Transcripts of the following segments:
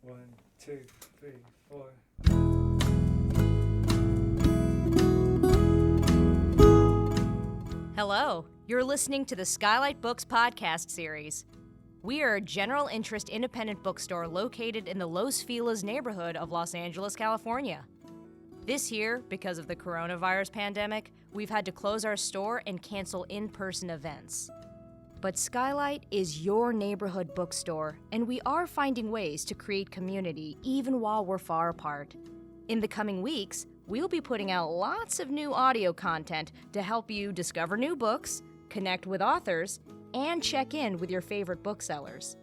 One, two, three, four. Hello, you're listening to the Skylight Books podcast series. We are a general interest independent bookstore located in the Los Feliz neighborhood of Los Angeles, California. This year, because of the coronavirus pandemic, we've had to close our store and cancel in-person events. But Skylight is your neighborhood bookstore, and we are finding ways to create community even while we're far apart. In the coming weeks, we'll be putting out lots of new audio content to help you discover new books, connect with authors, and check in with your favorite booksellers.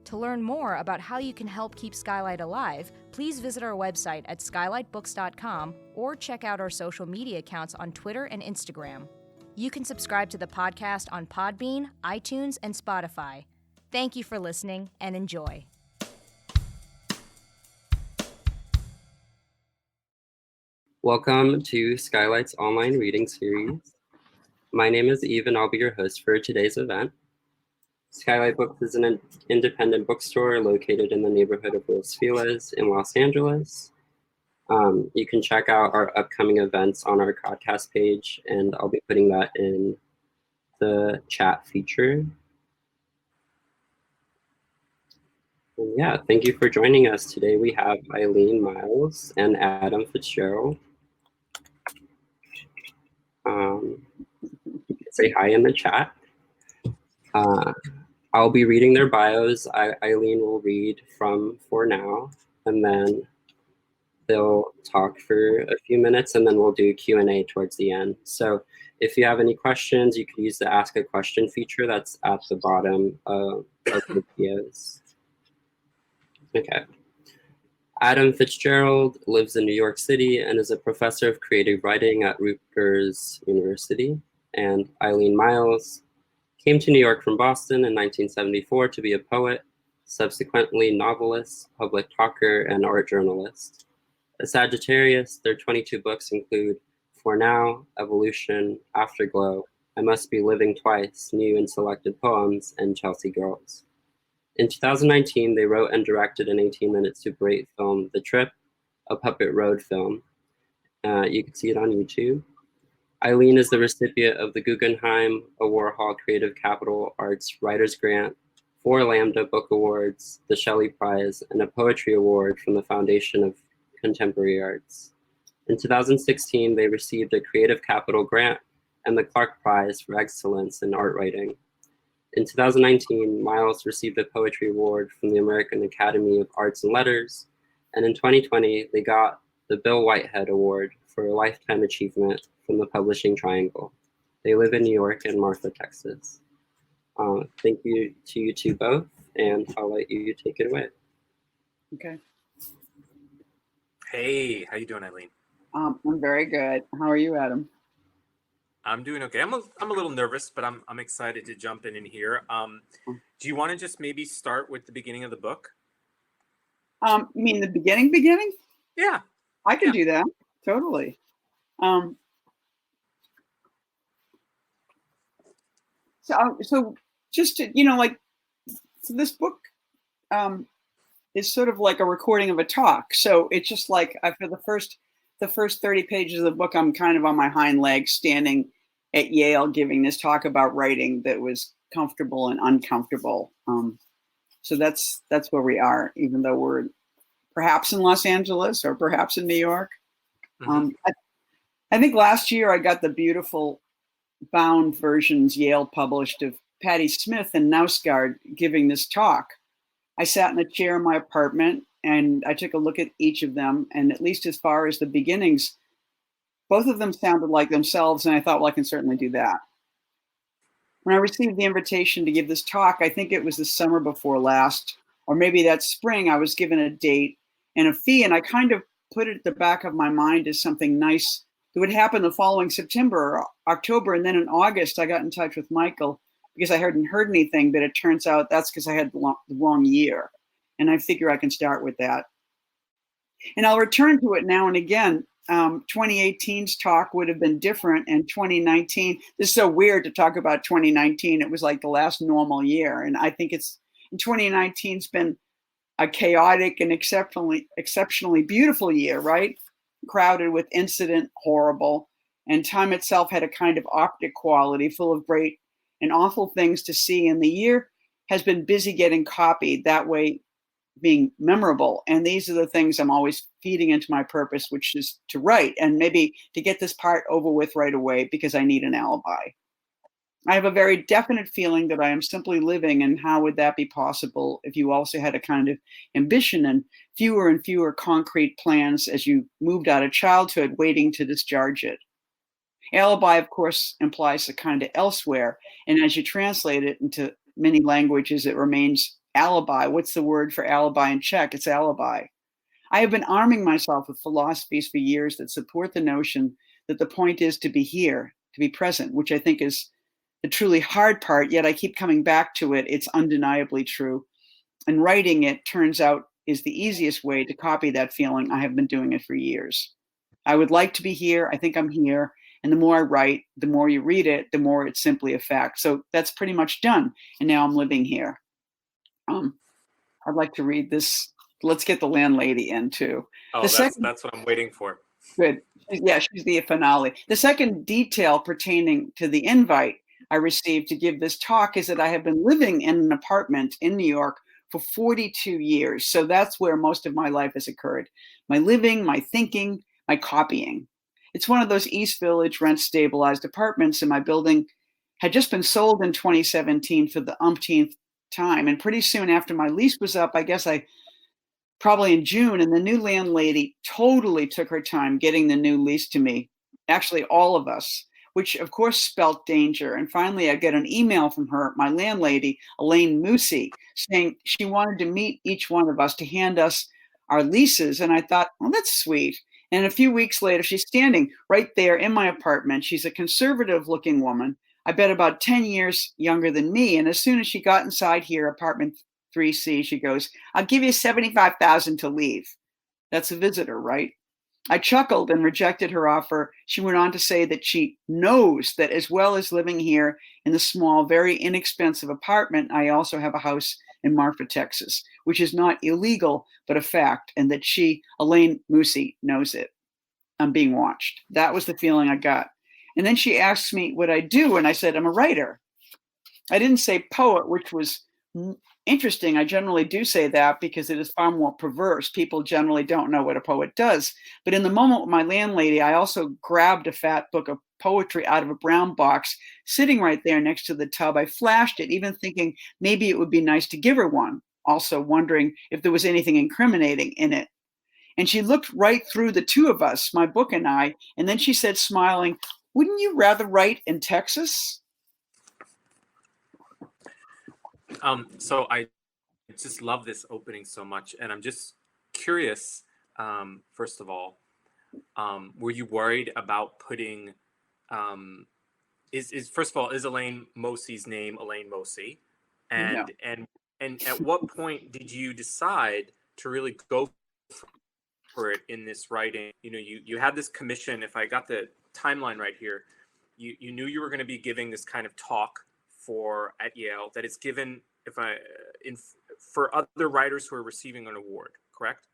To learn more about how you can help keep Skylight alive, please visit our website at skylightbooks.com or check out our social media accounts on Twitter and Instagram. You can subscribe to the podcast on Podbean, iTunes, and Spotify. Thank you for listening and enjoy. Welcome to Skylight's online reading series. My name is Eve and I'll be your host for today's event. Skylight Books is an independent bookstore located in the neighborhood of Los Feliz in Los Angeles. You can check out our upcoming events on our CROWDCAST page, and I'll be putting that in the chat feature. And yeah, thank you for joining us today. We have Eileen Myles and Adam Fitzgerald. You can say hi in the chat. I'll be reading their bios. Eileen will read from For Now, and then they'll talk for a few minutes, and then we'll do Q&A towards the end. So if you have any questions, you can use the Ask a Question feature that's at the bottom of the videos. Okay. Adam Fitzgerald lives in New York City and is a professor of creative writing at Rutgers University. And Eileen Myles came to New York from Boston in 1974 to be a poet, subsequently novelist, public talker, and art journalist. A Sagittarius, their 22 books include For Now, Evolution, Afterglow, I Must Be Living Twice, New and Selected Poems, and Chelsea Girls. In 2019, they wrote and directed an 18-minute Super 8 film, The Trip, a Puppet Road film. You can see it on YouTube. Eileen is the recipient of the Guggenheim, a Warhol Creative Capital Arts Writers Grant, 4 Lambda Book Awards, the Shelley Prize, and a Poetry Award from the Foundation of Contemporary Arts. In 2016, they received a Creative Capital Grant and the Clark Prize for Excellence in Art Writing. In 2019, Myles received a Poetry Award from the American Academy of Arts and Letters, and in 2020, they got the Bill Whitehead Award for a Lifetime Achievement from the Publishing Triangle. They live in New York and Marfa, Texas. Thank you to you two both, and I'll let you take it away. Okay. Hey, how you doing, Eileen? I'm very good. How are you, Adam? I'm doing okay. I'm a little nervous, but I'm excited to jump in here. Do you want to just maybe start with the beginning of the book? You mean the beginning? Yeah. I can do that. Totally. So just to, so this book is sort of like a recording of a talk. So it's just like after the first 30 pages of the book, I'm kind of on my hind legs standing at Yale giving this talk about writing that was comfortable and uncomfortable. So that's where we are, even though we're perhaps in Los Angeles or perhaps in New York. Mm-hmm. I think last year I got the beautiful bound versions Yale published of Patti Smith and Nausgaard giving this talk. I sat in a chair in my apartment and I took a look at each of them, and at least as far as the beginnings, both of them sounded like themselves, and I thought, well, I can certainly do that. When I received the invitation to give this talk, I think it was the summer before last, or maybe that spring, I was given a date and a fee, and I kind of put it at the back of my mind as something nice that would happen the following September or October, and then in August, I got in touch with Michael because I hadn't heard anything, but it turns out that's because I had the wrong year. And I figure I can start with that. And I'll return to it now and again. 2018's talk would have been different, and 2019, this is so weird to talk about 2019. It was like the last normal year. And I think 2019's been a chaotic and exceptionally beautiful year, right? Crowded with incident, horrible. And time itself had a kind of optic quality, full of great and awful things to see. And the year has been busy getting copied, that way being memorable. And these are the things I'm always feeding into my purpose, which is to write and maybe to get this part over with right away because I need an alibi. I have a very definite feeling that I am simply living, and how would that be possible if you also had a kind of ambition and fewer concrete plans as you moved out of childhood, waiting to discharge it? Alibi, of course, implies a kind of elsewhere, and as you translate it into many languages, it remains alibi. What's the word for alibi in Czech? It's alibi. I have been arming myself with philosophies for years that support the notion that the point is to be here, to be present, which I think is the truly hard part, yet I keep coming back to it. It's undeniably true. And writing it, turns out, is the easiest way to copy that feeling. I have been doing it for years. I would like to be here. I think I'm here. And the more I write, the more you read it, the more it's simply a fact. So that's pretty much done. And now I'm living here. I'd like to read this. Let's get the landlady in too. Oh, that's what I'm waiting for. Good. Yeah, she's the finale. The second detail pertaining to the invite I received to give this talk is that I have been living in an apartment in New York for 42 years. So that's where most of my life has occurred. My living, my thinking, my copying. It's one of those East Village rent stabilized apartments, and my building had just been sold in 2017 for the umpteenth time. And pretty soon after my lease was up, I guess probably in June, and the new landlady totally took her time getting the new lease to me. Actually, all of us, which of course spelt danger. And finally, I get an email from her, my landlady, Eileen Myles, saying she wanted to meet each one of us to hand us our leases. And I thought, well, that's sweet. And a few weeks later, she's standing right there in my apartment. She's a conservative looking woman, I bet about 10 years younger than me. And as soon as she got inside here, apartment 3C, she goes, I'll give you $75,000 to leave. That's a visitor, right? I chuckled and rejected her offer. She went on to say that she knows that as well as living here in the small, very inexpensive apartment, I also have a house in Marfa, Texas, which is not illegal, but a fact, and that she, Eileen Myles, knows it. I'm being watched. That was the feeling I got. And then she asked me what I do, and I said, I'm a writer. I didn't say poet, which was interesting. I generally do say that because it is far more perverse. People generally don't know what a poet does. But in the moment with my landlady, I also grabbed a fat book of poetry out of a brown box sitting right there next to the tub. I flashed it, even thinking maybe it would be nice to give her one, also wondering if there was anything incriminating in it. And she looked right through the two of us, my book and I, and then she said, smiling, wouldn't you rather write in Texas? So I just love this opening so much, and I'm just curious. First of all, were you worried about putting? First of all, is Eileen Myles's name Eileen Myles? And No. and at what point did you decide to really go for it in this writing? You know, you had this commission. If I got the timeline right here, you knew you were going to be giving this kind of talk at Yale that is given for other writers who are receiving an award, correct?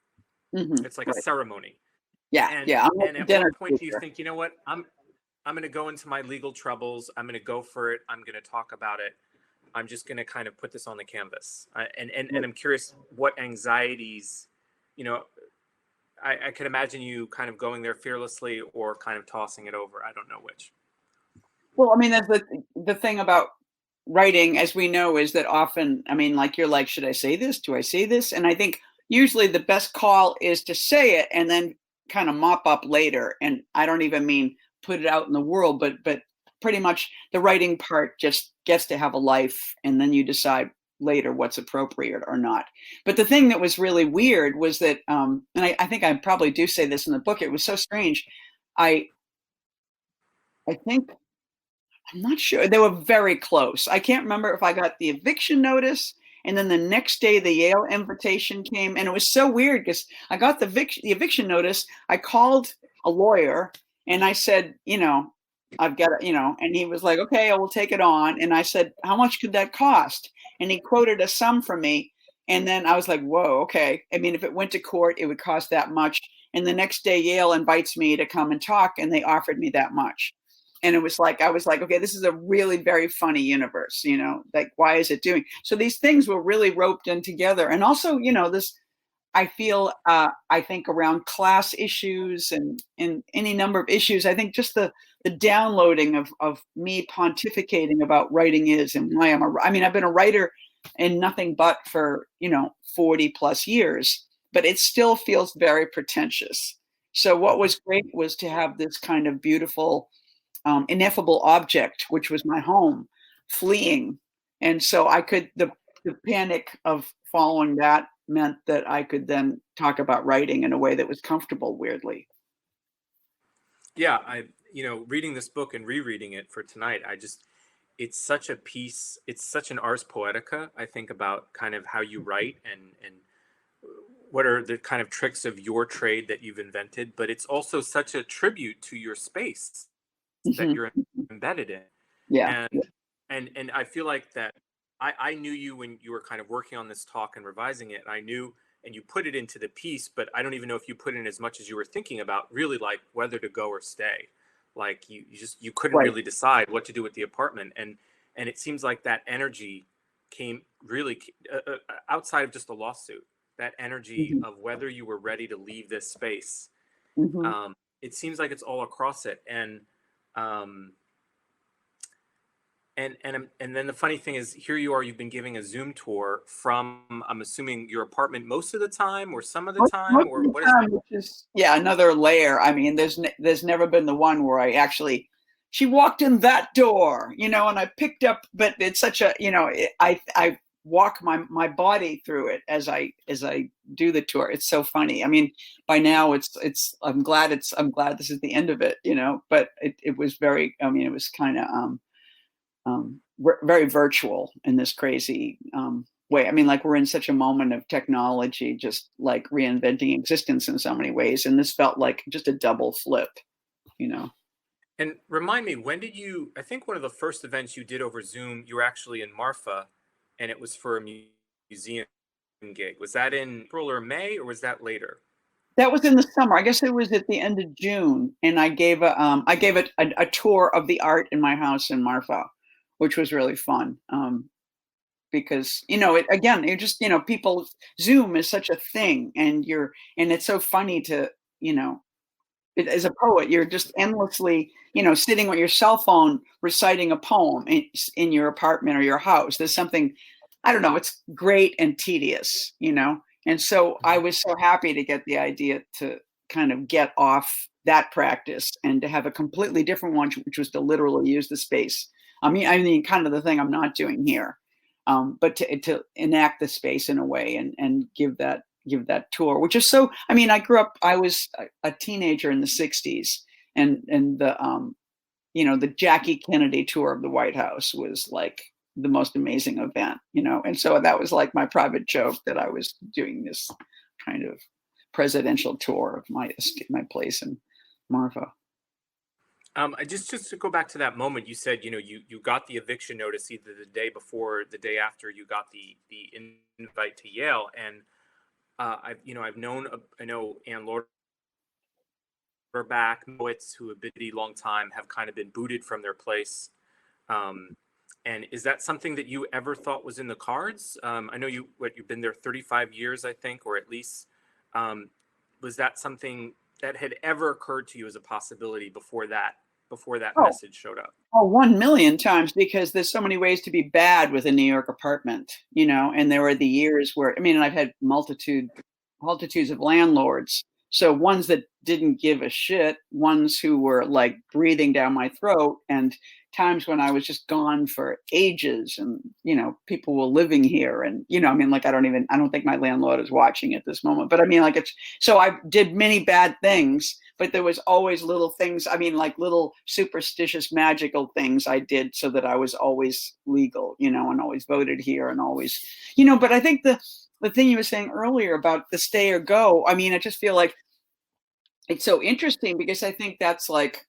Mm-hmm. It's like a ceremony. Yeah, and, yeah. And at what point do you think, you know what, I'm going to go into my legal troubles. I'm going to go for it. I'm going to talk about it. I'm just going to kind of put this on the canvas. And I'm curious what anxieties, you know, I could imagine you kind of going there fearlessly or kind of tossing it over. I don't know which. Well, I mean, that's the thing about writing, as we know, is that often, I mean, like you're like, should I say this? Do I say this? And I think usually the best call is to say it and then kind of mop up later. And I don't even mean put it out in the world, but pretty much the writing part just gets to have a life, and then you decide later what's appropriate or not. But the thing that was really weird was that, and I think I probably do say this in the book, it was so strange. I think, I'm not sure. They were very close. I can't remember if I got the eviction notice and then the next day the Yale invitation came. And it was so weird because I got the eviction notice. I called a lawyer and I said, you know, I've got it, you know, and he was like, okay, I will take it on. And I said, how much could that cost? And he quoted a sum for me. And then I was like, whoa, okay. I mean, if it went to court, it would cost that much. And the next day, Yale invites me to come and talk, and they offered me that much. And it was like, I was like, okay, this is a really very funny universe, you know, like, why is it doing? So these things were really roped in together. And also, you know, this, I feel, I think around class issues and any number of issues, I think just the downloading of me pontificating about writing is and why I mean, I've been a writer and nothing but for, you know, 40 plus years, but it still feels very pretentious. So what was great was to have this kind of beautiful, ineffable object, which was my home, fleeing. And so I could, the panic of following that meant that I could then talk about writing in a way that was comfortable, weirdly. Yeah, reading this book and rereading it for tonight, it's such a piece, it's such an ars poetica, I think, about kind of how you write and what are the kind of tricks of your trade that you've invented, but it's also such a tribute to your space that you're embedded in. Yeah. And I feel like that I knew you when you were kind of working on this talk and revising it. I knew, and you put it into the piece, but I don't even know if you put in as much as you were thinking about really like whether to go or stay. Like you couldn't really decide what to do with the apartment. And it seems like that energy came really outside of just a lawsuit, that energy of whether you were ready to leave this space. It seems like it's all across it. And then the funny thing is, here you are, you've been giving a Zoom tour from, I'm assuming, your apartment most of the time or some of the time, or what is it? Which is, yeah, another layer. I mean, there's never been the one where I actually, she walked in that door, you know, and I picked up, but it's such a, you know, I walk my body through it as I do the tour. It's so funny. I mean, by now I'm glad this is the end of it, you know, but it was very, I mean, it was kind of, very virtual in this crazy way. I mean, like we're in such a moment of technology, just like reinventing existence in so many ways. And this felt like just a double flip, you know. And remind me, when did I think one of the first events you did over Zoom, you were actually in Marfa, and it was for a museum gig. Was that in April or May, or was that later? That was in the summer. I guess it was at the end of June. And I gave a tour of the art in my house in Marfa, which was really fun. Because, you know, it just, you know, people, Zoom is such a thing, and it's so funny to, you know, as a poet, you're just endlessly, you know, sitting with your cell phone, reciting a poem in your apartment or your house. There's something, I don't know, it's great and tedious, you know? And so I was so happy to get the idea to kind of get off that practice and to have a completely different one, which was to literally use the space. I mean, kind of the thing I'm not doing here, but to enact the space in a way and give that tour, which is so. I mean, I was a teenager in the '60s, and the you know, the Jackie Kennedy tour of the White House was like the most amazing event, you know, and so that was like my private joke that I was doing this kind of presidential tour of my place in Marfa. Just to go back to that moment, you said, you know, you got the eviction notice either the day before or the day after you got the invite to Yale. And I know Ann Lauterbach, poets who have been a long time have kind of been booted from their place. And is that something that you ever thought was in the cards? I know you've been there 35 years, I think, or at least. Was that something that had ever occurred to you as a possibility before that message showed up? Oh, 1 million times, because there's so many ways to be bad with a New York apartment, you know, and there were the years where, I mean, I've had multitudes of landlords. So ones that didn't give a shit, ones who were like breathing down my throat, and times when I was just gone for ages, and, you know, people were living here, and, you know, I mean, like, I don't think my landlord is watching at this moment, but I mean, like, so I did many bad things, but there was always little things, I mean, like little superstitious, magical things I did so that I was always legal, you know, and always voted here and always, you know. But I think the thing you were saying earlier about the stay or go, I mean, I just feel like it's so interesting, because I think that's like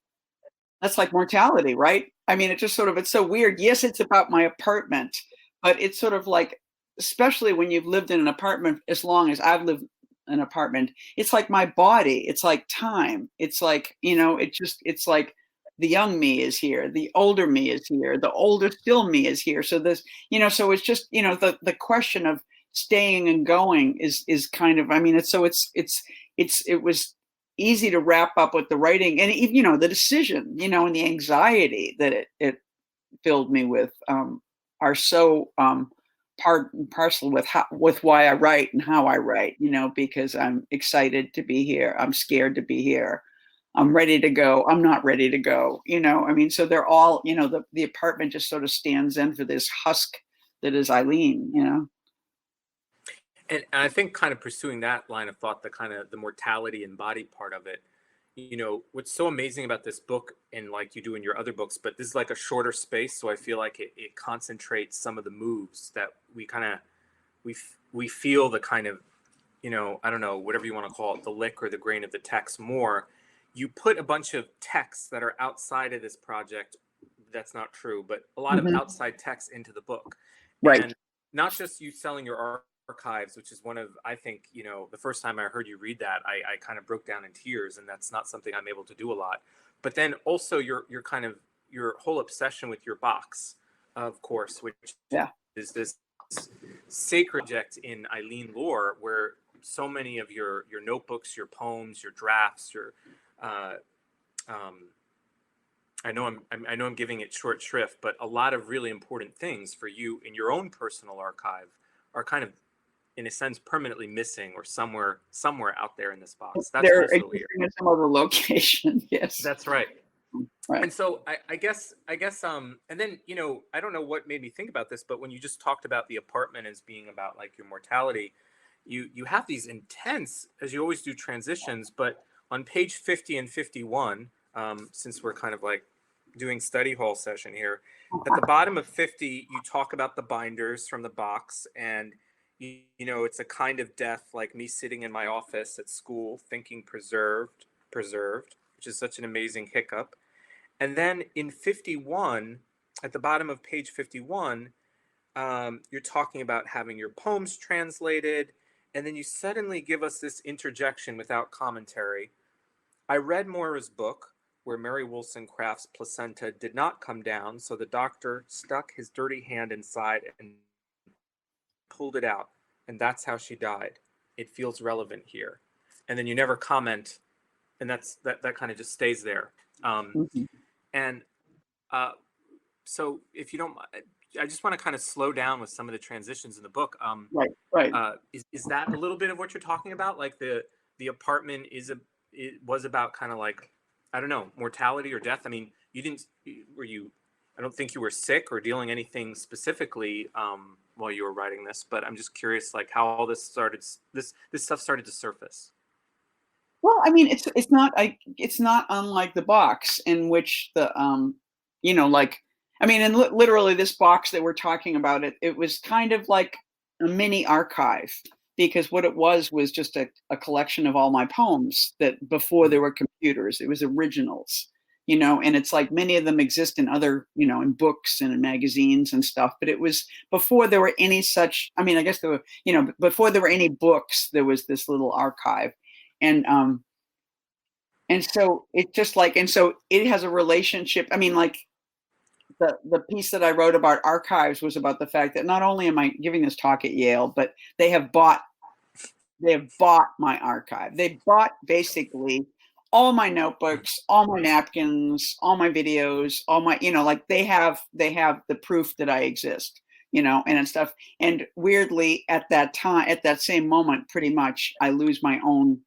mortality, right? I mean, it's so weird. Yes, it's about my apartment, but it's sort of like especially when you've lived in an apartment as long as I've lived in an apartment, it's like my body, it's like time. It's like, it's like the young me is here, the older me is here, the older still me is here. So this, so it's just, the question of staying and going is kind of, it was easy to wrap up with the writing, and even, the decision, and the anxiety that it filled me with, are so part and parcel with why I write and how I write, because I'm excited to be here. I'm scared to be here. I'm ready to go. I'm not ready to go. So they're all, the apartment just sort of stands in for this husk that is Eileen, And I think kind of pursuing that line of thought, the mortality and body part of it, what's so amazing about this book, and like you do in your other books, but this is like a shorter space. So I feel like it concentrates some of the moves that we feel the kind of, I don't know, whatever you want to call it, the lick or the grain of the text more. You put a bunch of texts that are outside of this project. That's not true, but a lot of outside texts into the book. Right. And not just you selling your archives, which is one of, I think, the first time I heard you read that, I kind of broke down in tears, and that's not something I'm able to do a lot. But then also your whole obsession with your box, of course, which is this sacred object in Eileen lore, where so many of your notebooks, your poems, your drafts, your I know I'm giving it short shrift, but a lot of really important things for you in your own personal archive are kind of, in a sense, permanently missing, or somewhere out there in this box. That's they're also here. In some other location. Yes, that's right. Right. And so I guess, and then, I don't know what made me think about this, but when you just talked about the apartment as being about like your mortality, you have these intense, as you always do, transitions, but on page 50 and 51, since we're kind of like doing study hall session here, at the bottom of 50, you talk about the binders from the box, and it's a kind of death like me sitting in my office at school thinking preserved, which is such an amazing hiccup. And then in 51, at the bottom of page 51, you're talking about having your poems translated, and then you suddenly give us this interjection without commentary. I read Moira's book, where Mary Wollstonecraft's placenta did not come down, so the doctor stuck his dirty hand inside and pulled it out, and that's how she died. It feels relevant here. And then you never comment, and that kind of just stays there. And so if you don't, I just want to kind of slow down with some of the transitions in the book. Right. Is that a little bit of what you're talking about? Like the apartment was about kind of like, I don't know, mortality or death. I mean, I don't think you were sick or dealing anything specifically while you were writing this, but I'm just curious, like how all this stuff started to surface. Well, I mean, it's not unlike the box in which the and literally this box that we're talking about, it was kind of like a mini archive, because what it was just a collection of all my poems that before there were computers, it was originals, and it's like many of them exist in other, in books and in magazines and stuff, but it was before there were any such, I guess there were, before there were any books, there was this little archive. And so it just like, and so it has a relationship. I mean, like the piece that I wrote about archives was about the fact that not only am I giving this talk at Yale, but they have bought my archive. They bought basically all my notebooks, all my napkins, all my videos, all my, like they have the proof that I exist, and stuff. And weirdly at that same moment, pretty much I lose my own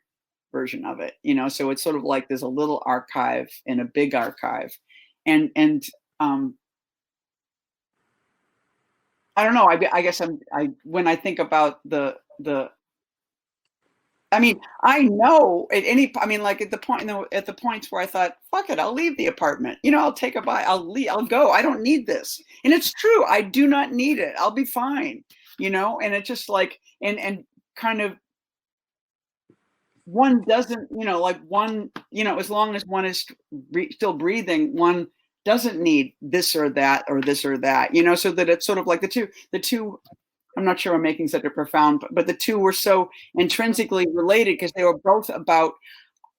version of it, so it's sort of like there's a little archive and a big archive. And I don't know, I guess when I think about I know like at the points where I thought, fuck it, I'll leave the apartment, I'll take a bite, I'll leave, I'll go, I don't need this. And it's true, I do not need it, I'll be fine, and it's just like, and kind of, one doesn't, like one, as long as one is still breathing, one doesn't need this or that or this or that, so that it's sort of like the two I'm not sure I'm making such a profound, but the two were so intrinsically related because they were both about,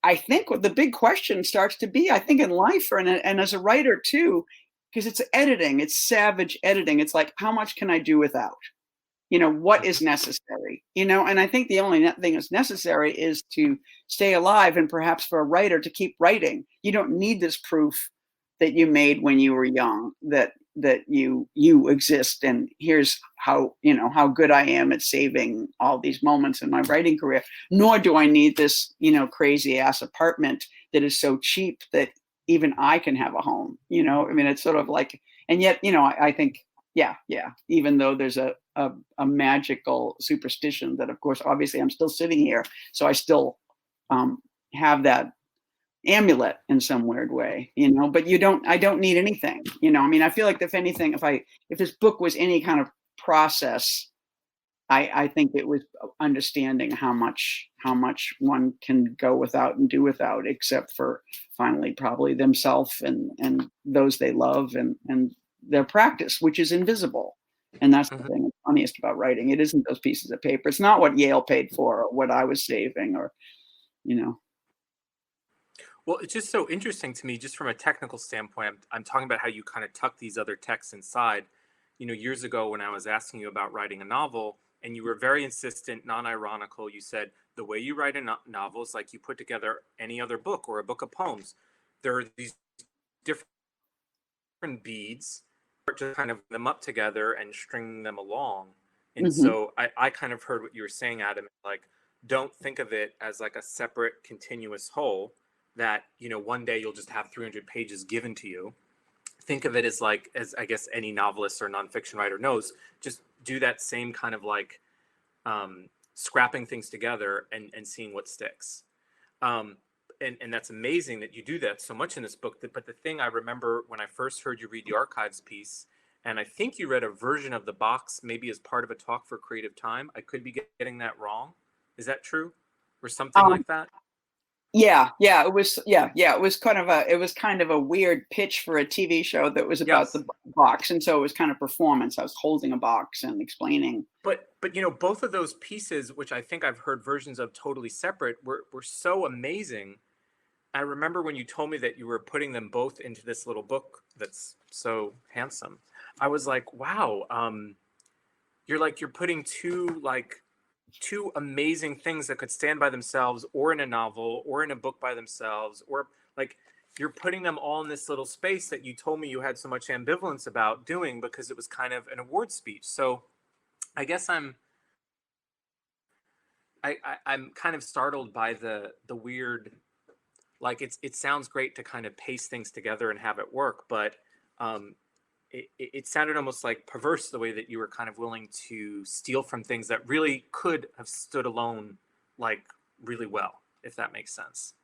I think what the big question starts to be, I think in life and as a writer too, because it's editing, it's savage editing. It's like, how much can I do without? What is necessary, and I think the only thing that's necessary is to stay alive, and perhaps for a writer to keep writing. You don't need this proof that you made when you were young, that you exist, and here's how good I am at saving all these moments in my writing career. Nor do I need this crazy ass apartment that is so cheap that even I can have a home. It's sort of like, and yet I think yeah, even though there's a magical superstition that, of course, obviously I'm still sitting here, so I still have that amulet in some weird way, but I don't need anything, I feel like if anything, if this book was any kind of process, I think it was understanding how much one can go without and do without, except for finally probably themselves and those they love and their practice, which is invisible. And that's the thing that's funniest about writing. It isn't those pieces of paper. It's not what Yale paid for or what I was saving or. Well, it's just so interesting to me, just from a technical standpoint. I'm talking about how you kind of tuck these other texts inside. Years ago when I was asking you about writing a novel, and you were very insistent, non-ironical, you said, the way you write a novel is like you put together any other book or a book of poems. There are these different beads, just kind of them up together and string them along. And so I kind of heard what you were saying, Adam, like, don't think of it as like a separate continuous whole that, one day you'll just have 300 pages given to you. Think of it as like, as I guess any novelist or nonfiction writer knows, just do that same kind of like scrapping things together and seeing what sticks. And that's amazing that you do that so much in this book. But the thing I remember when I first heard you read the archives piece, and I think you read a version of the box, maybe as part of a talk for Creative Time. I could be getting that wrong. Is that true? Or something like that? Yeah, it was. Yeah, it was kind of a weird pitch for a TV show that was about the box, and so it was kind of performance. I was holding a box and explaining. But both of those pieces, which I think I've heard versions of totally separate, were so amazing. I remember when you told me that you were putting them both into this little book that's so handsome. I was like, wow, you're putting two amazing things that could stand by themselves, or in a novel, or in a book by themselves, or like you're putting them all in this little space that you told me you had so much ambivalence about doing because it was kind of an award speech. So I guess I'm kind of startled by the weird, like it sounds great to kind of paste things together and have it work, but it sounded almost like perverse the way that you were kind of willing to steal from things that really could have stood alone, like really well, if that makes sense.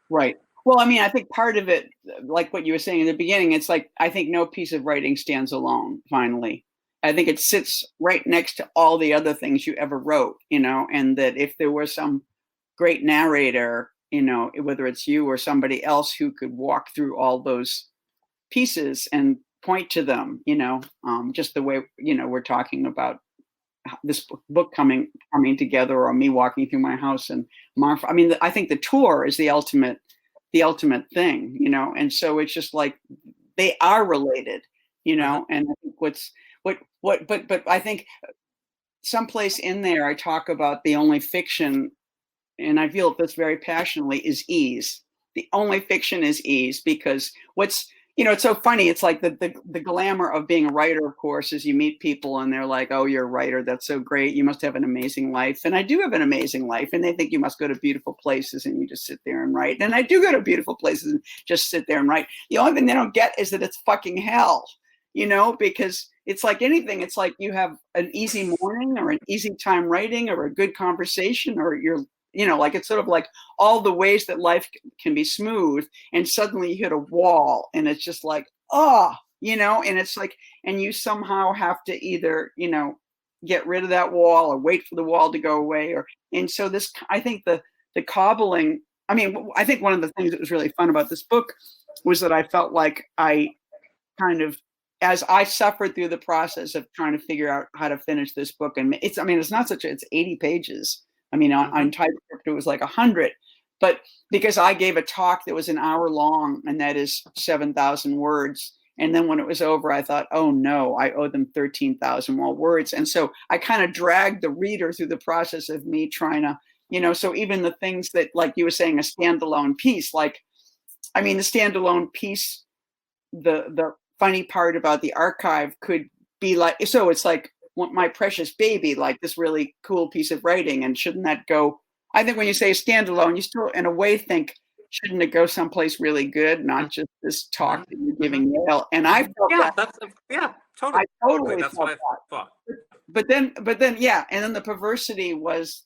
Right. Well, I think part of it, like what you were saying in the beginning, it's like, I think no piece of writing stands alone, finally. I think it sits right next to all the other things you ever wrote, and that if there was some great narrator, whether it's you or somebody else who could walk through all those pieces and point to them, just the way, we're talking about this book coming together, or me walking through my house and Marfa. I think the tour is the ultimate thing, and so it's just like they are related, and I think but I think someplace in there I talk about the only fiction, and I feel this very passionately, is ease. The only fiction is ease, because it's so funny. It's like the glamour of being a writer, of course, is you meet people and they're like, oh, you're a writer. That's so great. You must have an amazing life. And I do have an amazing life. And they think you must go to beautiful places and you just sit there and write. And I do go to beautiful places and just sit there and write. The only thing they don't get is that it's fucking hell, because it's like anything. It's like you have an easy morning or an easy time writing or a good conversation, or you're like it's sort of like all the ways that life can be smooth, and suddenly you hit a wall and it's just like, and it's like, and you somehow have to either, get rid of that wall or wait for the wall to go away, and so this, I think the cobbling, I think one of the things that was really fun about this book was that I felt like I kind of as I suffered through the process of trying to figure out how to finish this book, and it's not it's 80 pages. I mean, on typescript it was like 100, but because I gave a talk that was an hour long, and that is 7,000 words. And then when it was over, I thought, oh no, I owe them 13,000 more words. And so I kind of dragged the reader through the process of me trying to, so even the things that, like you were saying, a standalone piece, like, I mean, the standalone piece, the funny part about the archive could be like, so it's like My Precious Baby, like this really cool piece of writing. And shouldn't that go, I think when you say standalone, you still in a way think, shouldn't it go someplace really good, not just this talk that you're giving Yale? And I felt totally. I totally that's felt what I that. thought. But then, yeah. And then the perversity was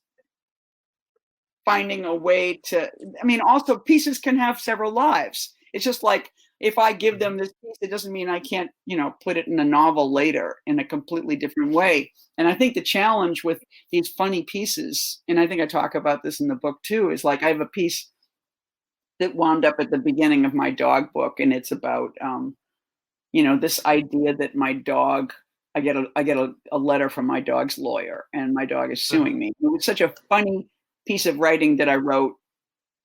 finding a way to, I mean, also pieces can have several lives. It's just like, if I give them this piece, it doesn't mean I can't, put it in a novel later in a completely different way. And I think the challenge with these funny pieces, and I think I talk about this in the book too, is like I have a piece that wound up at the beginning of my dog book, and it's about, this idea that my dog, I get a letter from my dog's lawyer, and my dog is suing me. It was such a funny piece of writing that I wrote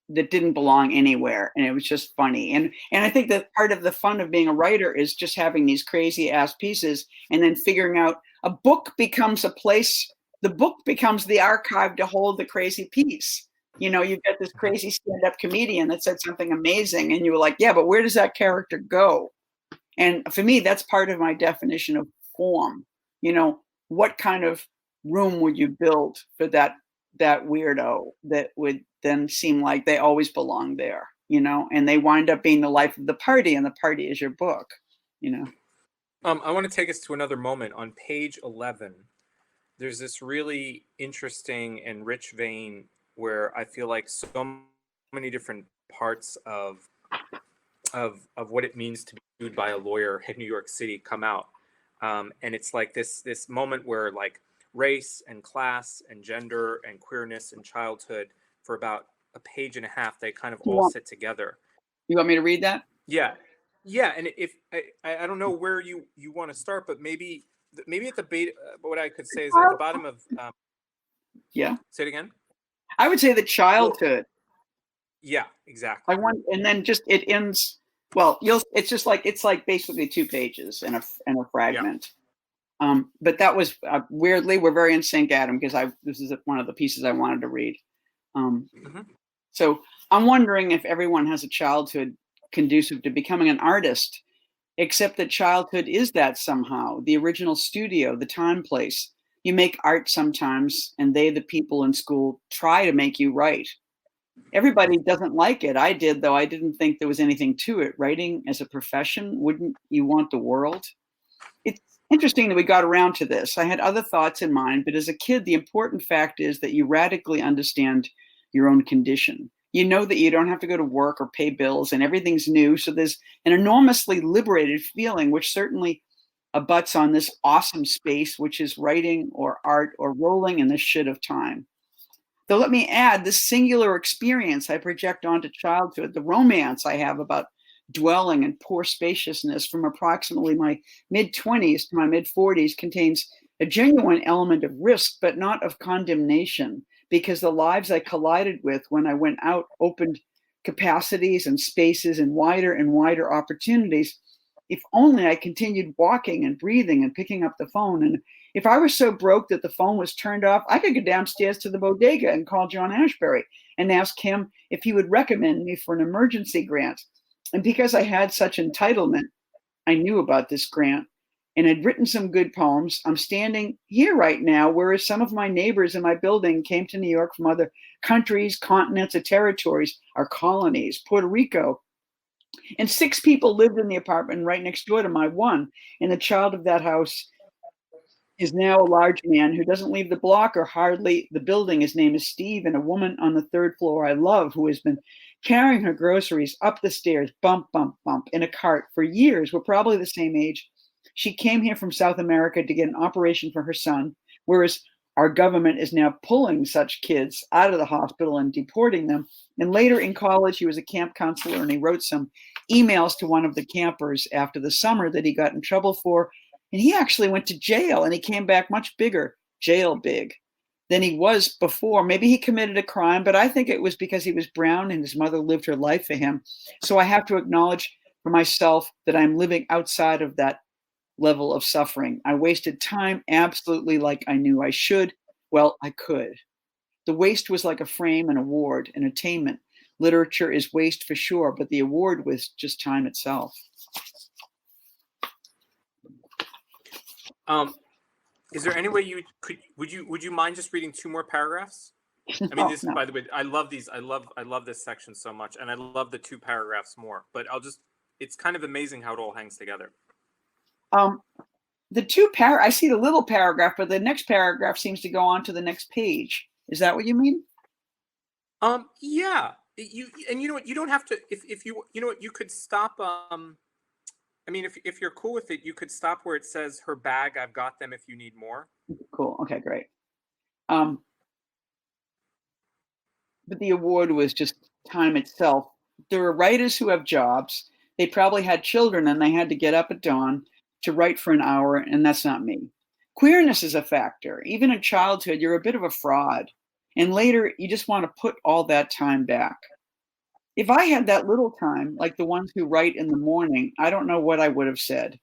that didn't belong anywhere, and it was just funny. And I think that part of the fun of being a writer is just having these crazy ass pieces, and then figuring out a book becomes a place. The book becomes the archive to hold the crazy piece. You've got this crazy stand-up comedian that said something amazing, and you were like, yeah, but where does that character go? And for me, that's part of my definition of form. What kind of room would you build for that weirdo that would then seem like they always belong there, and they wind up being the life of the party, and the party is your book, I want to take us to another moment. On page 11, there's this really interesting and rich vein where I feel like so many different parts of what it means to be sued by a lawyer in New York City come out. And it's like this moment where like race and class and gender and queerness and childhood, for about a page and a half, they kind of all sit together. You want me to read that? Yeah. And if I don't know where you want to start, but maybe at the beta, what I could say is at the bottom of say it again. I would say the childhood. Yeah, exactly. And then just it ends. Well, it's like basically 2 pages and a fragment. Yeah. But that was weirdly, we're very in sync, Adam, because this is one of the pieces I wanted to read. So I'm wondering if everyone has a childhood conducive to becoming an artist, except that childhood is that somehow, the original studio, the time, place. You make art sometimes, and the people in school, try to make you write. Everybody doesn't like it. I did, though. I didn't think there was anything to it. Writing as a profession, wouldn't you want the world? It's interesting that we got around to this. I had other thoughts in mind, but as a kid, the important fact is that you radically understand your own condition. You know that you don't have to go to work or pay bills, and everything's new. So there's an enormously liberated feeling, which certainly abuts on this awesome space, which is writing or art or rolling in the shit of time. Though let me add, this singular experience I project onto childhood, the romance I have about dwelling in poor spaciousness from approximately my mid-20s to my mid-40s, contains a genuine element of risk, but not of condemnation, because the lives I collided with when I went out opened capacities and spaces and wider opportunities. If only I continued walking and breathing and picking up the phone. And if I were so broke that the phone was turned off, I could go downstairs to the bodega and call John Ashbery and ask him if he would recommend me for an emergency grant. And because I had such entitlement, I knew about this grant and had written some good poems. I'm standing here right now, whereas some of my neighbors in my building came to New York from other countries, continents, or territories, or colonies, Puerto Rico. And 6 people lived in the apartment right next door to my one. And the child of that house is now a large man who doesn't leave the block or hardly the building. His name is Steve, and a woman on the 3rd floor I love, who has been carrying her groceries up the stairs, bump, bump, bump, in a cart for years. We're probably the same age. She came here from South America to get an operation for her son, whereas Our government is now pulling such kids out of the hospital and deporting them. And later in college, he was a camp counselor, and he wrote some emails to one of the campers after the summer that he got in trouble for. And he actually went to jail, and he came back much bigger, jail big, than he was before. Maybe he committed a crime, but I think it was because he was brown and his mother lived her life for him. So I have to acknowledge for myself that I'm living outside of that level of suffering. I wasted time absolutely like I knew I should. Well, I could. The waste was like a frame, an award, an attainment. Literature is waste for sure, but the award was just time itself. Is there any way you could, would you mind just reading 2 more paragraphs? I mean, this, No. by the way, I love these. I love this section so much. And I love the 2 paragraphs more, but it's kind of amazing how it all hangs together. I see the little paragraph, but the next paragraph seems to go on to the next page. Is that what you mean? Yeah. You know what, you don't have to, if you know what, you could stop, I mean, if you're cool with it, you could stop where it says her bag, I've got them if you need more. Cool. Okay, great. But the award was just time itself. There are writers who have jobs. They probably had children and they had to get up at dawn to write for an hour, and that's not me. Queerness is a factor. Even in childhood, you're a bit of a fraud. And later, you just want to put all that time back. If I had that little time, like the ones who write in the morning, I don't know what I would have said.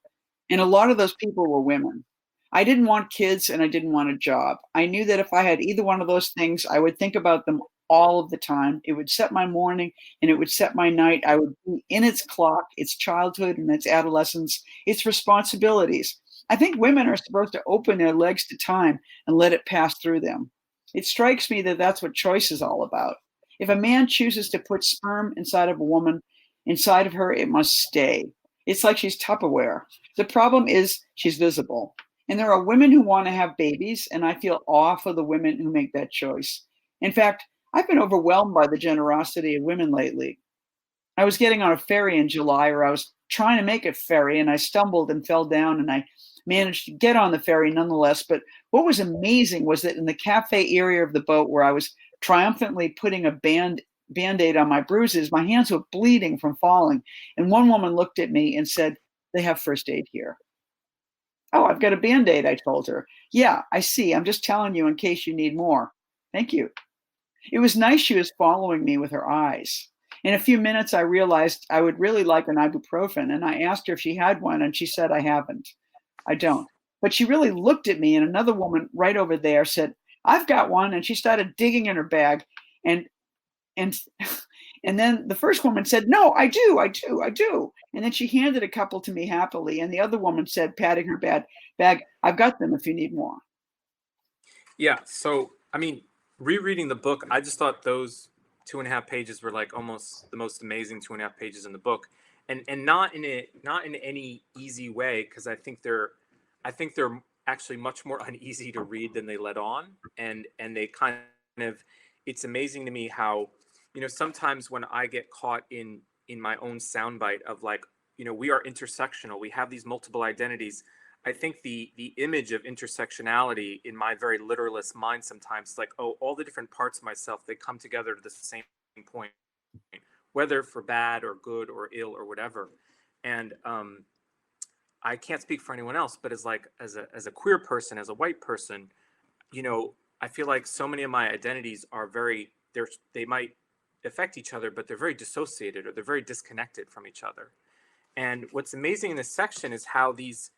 And a lot of those people were women. I didn't want kids and I didn't want a job. I knew that if I had either one of those things, I would think about them all of the time. It would set my morning and it would set my night. I would be in its clock, its childhood and its adolescence, its responsibilities. I think women are supposed to open their legs to time and let it pass through them. It strikes me that that's what choice is all about. If a man chooses to put sperm inside of a woman, inside of her, it must stay. It's like she's Tupperware. The problem is she's visible. And there are women who want to have babies, and I feel awe for the women who make that choice. In fact, I've been overwhelmed by the generosity of women lately. I was getting on a ferry in July, or I was trying to make a ferry, and I stumbled and fell down, and I managed to get on the ferry nonetheless. But what was amazing was that in the cafe area of the boat where I was triumphantly putting a Band-Aid on my bruises, my hands were bleeding from falling. And one woman looked at me and said, "They have first aid here." "Oh, I've got a Band-Aid," I told her. "Yeah, I see. I'm just telling you in case you need more." "Thank you." It was nice she was following me with her eyes. In a few minutes, I realized I would really like an ibuprofen, and I asked her if she had one, and she said, "I haven't. I don't." But she really looked at me, and another woman right over there said, "I've got one," and she started digging in her bag, and then the first woman said, "No, I do. And then she handed a couple to me happily, and the other woman said, patting her bag, "I've got them if you need more." Yeah. So, I mean, rereading the book, I just thought those 2.5 pages were like almost the most amazing 2.5 pages in the book, and not in any easy way, because I think they're actually much more uneasy to read than they let on, and they kind of, it's amazing to me how, you know, sometimes when I get caught in my own soundbite of like, you know, we are intersectional, we have these multiple identities. I think the image of intersectionality in my very literalist mind sometimes is like, oh, all the different parts of myself, they come together to the same point, whether for bad or good or ill or whatever. And I can't speak for anyone else, but as a queer person, as a white person, you know, I feel like so many of my identities are they might affect each other, but they're very dissociated or they're very disconnected from each other. And what's amazing in this section is how these,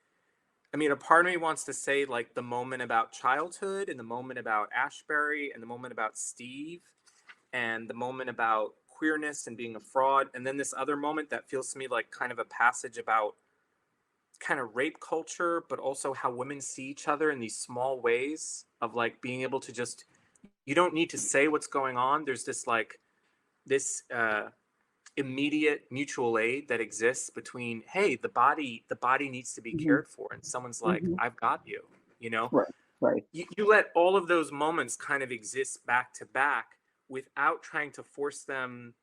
I mean, a part of me wants to say like the moment about childhood and the moment about Ashbury and the moment about Steve and the moment about queerness and being a fraud. And then this other moment that feels to me like kind of a passage about kind of rape culture, but also how women see each other in these small ways of like being able to just, you don't need to say what's going on. There's this like this immediate mutual aid that exists between, hey, the body needs to be cared for, and someone's like, I've got you, you know. Right. You let all of those moments kind of exist back to back without trying to force them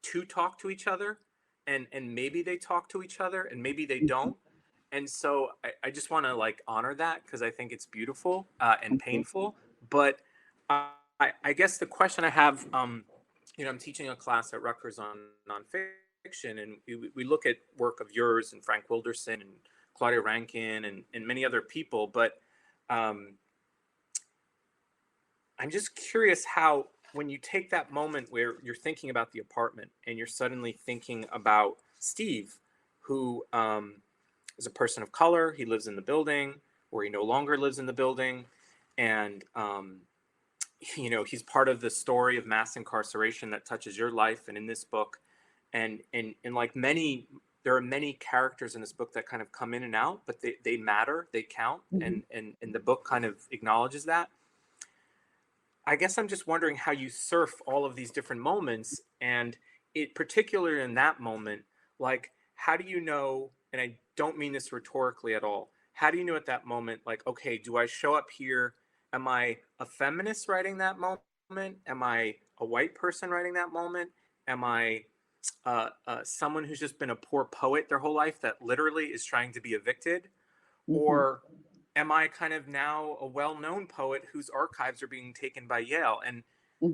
to talk to each other, and maybe they talk to each other and maybe they don't. And so I just want to like honor that, because I think it's beautiful and painful, But I guess the question I have, you know, I'm teaching a class at Rutgers on nonfiction, and we look at work of yours and Frank Wilderson and Claudia Rankine and many other people. But I'm just curious how, when you take that moment where you're thinking about the apartment and you're suddenly thinking about Steve, who is a person of color, he lives in the building, or he no longer lives in the building, and you know, he's part of the story of mass incarceration that touches your life and in this book, and like many, there are many characters in this book that kind of come in and out, but they matter, they count, and the book kind of acknowledges that. I guess I'm just wondering how you surf all of these different moments, and it particularly in that moment, like, how do you know, and I don't mean this rhetorically at all, how do you know at that moment, like, okay, do I show up here? Am I a feminist writing that moment? Am I a white person writing that moment? Am I someone who's just been a poor poet their whole life that literally is trying to be evicted? Or am I kind of now a well-known poet whose archives are being taken by Yale? And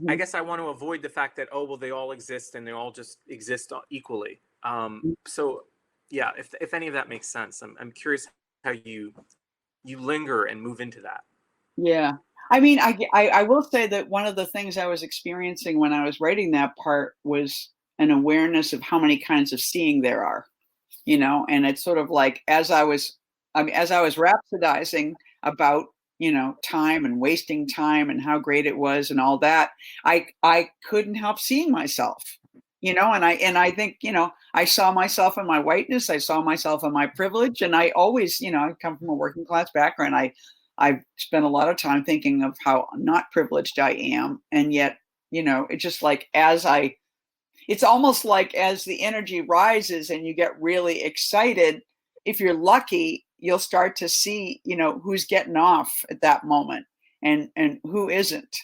I guess I want to avoid the fact that, oh, well, they all exist and they all just exist equally. So yeah, if any of that makes sense, I'm curious how you linger and move into that. Yeah. I mean, I will say that one of the things I was experiencing when I was writing that part was an awareness of how many kinds of seeing there are, you know, and it's sort of like, as I was rhapsodizing about, you know, time and wasting time and how great it was and all that, I couldn't help seeing myself, you know, and I think, you know, I saw myself in my whiteness, I saw myself in my privilege, and I always, you know, I come from a working class background. I've spent a lot of time thinking of how not privileged I am. And yet, you know, it's just like, it's almost like as the energy rises and you get really excited, if you're lucky, you'll start to see, you know, who's getting off at that moment and who isn't,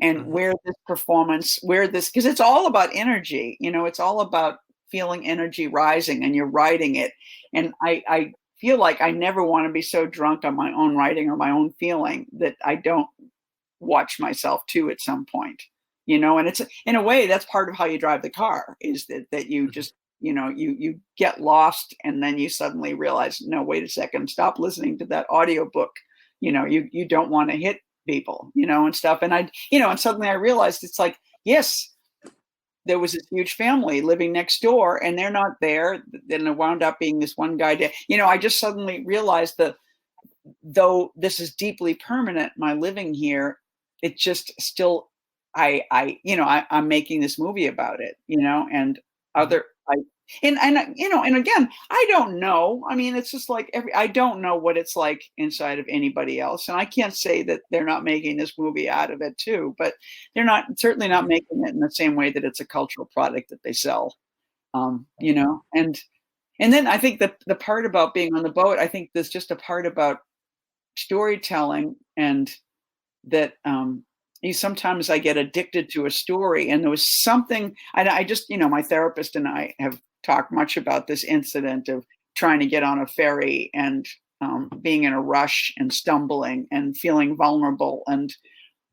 and where this performance, because it's all about energy, you know, it's all about feeling energy rising, and you're writing it. And I feel like I never want to be so drunk on my own writing or my own feeling that I don't watch myself too at some point, you know. And it's, in a way, that's part of how you drive the car, is that you just, you know, you get lost, and then you suddenly realize, no, wait a second, stop listening to that audiobook. You know, you don't want to hit people, you know, and stuff. And you know, and suddenly I realized, it's like, yes, there was this huge family living next door, and they're not there. Then it wound up being this one guy. You know, I just suddenly realized that though this is deeply permanent, my living here, it just still, you know, I'm making this movie about it, you know, and you know, and again, I don't know. I mean, it's just like I don't know what it's like inside of anybody else. And I can't say that they're not making this movie out of it too, but they're certainly not making it in the same way that it's a cultural product that they sell, you know. And then I think the part about being on the boat, I think there's just a part about storytelling, and that, sometimes I get addicted to a story, and there was something, I just, you know, my therapist and I have talked much about this incident of trying to get on a ferry and being in a rush and stumbling and feeling vulnerable and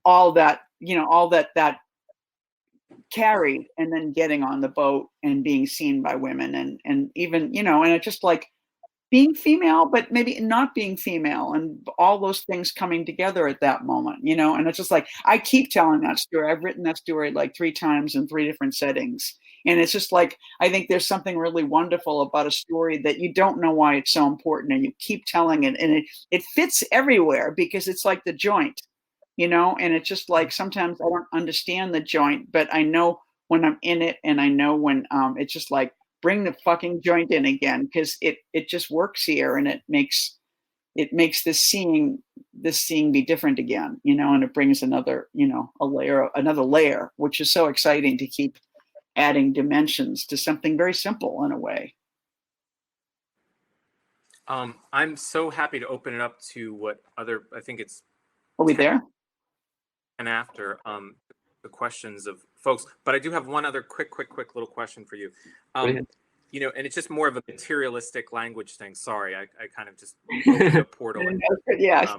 all that, you know, all that carried, and then getting on the boat and being seen by women, and even, you know, and it's just like being female, but maybe not being female, and all those things coming together at that moment, you know. And it's just like, I keep telling that story. I've written that story like 3 times in 3 different settings. And it's just like, I think there's something really wonderful about a story that you don't know why it's so important, and you keep telling it, and it fits everywhere, because it's like the joint, you know. And it's just like, sometimes I don't understand the joint, but I know when I'm in it, and I know when it's just like, bring the fucking joint in again, because it just works here, and it makes this seeing be different again, you know. And it brings another, you know, another layer, which is so exciting to keep adding dimensions to something very simple in a way. I'm so happy to open it up to what other, I think it's, Are we there? And after the questions of folks, but I do have one other quick little question for you. You know, and it's just more of a materialistic language thing. Sorry, I kind of just opened a portal. And, yeah.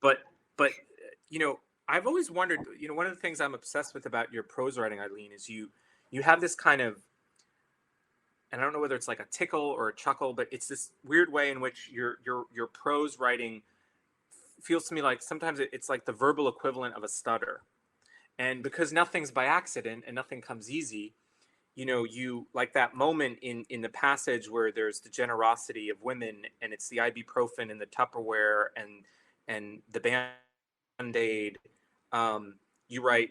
but I've always wondered, one of the things I'm obsessed with about your prose writing, Eileen, is you have this kind of, and I don't know whether it's like a tickle or a chuckle, but it's this weird way in which your prose writing feels to me like sometimes it's like the verbal equivalent of a stutter. And because nothing's by accident and nothing comes easy, you like that moment in the passage where there's the generosity of women, and it's the ibuprofen and the Tupperware and the Band-Aid. You write,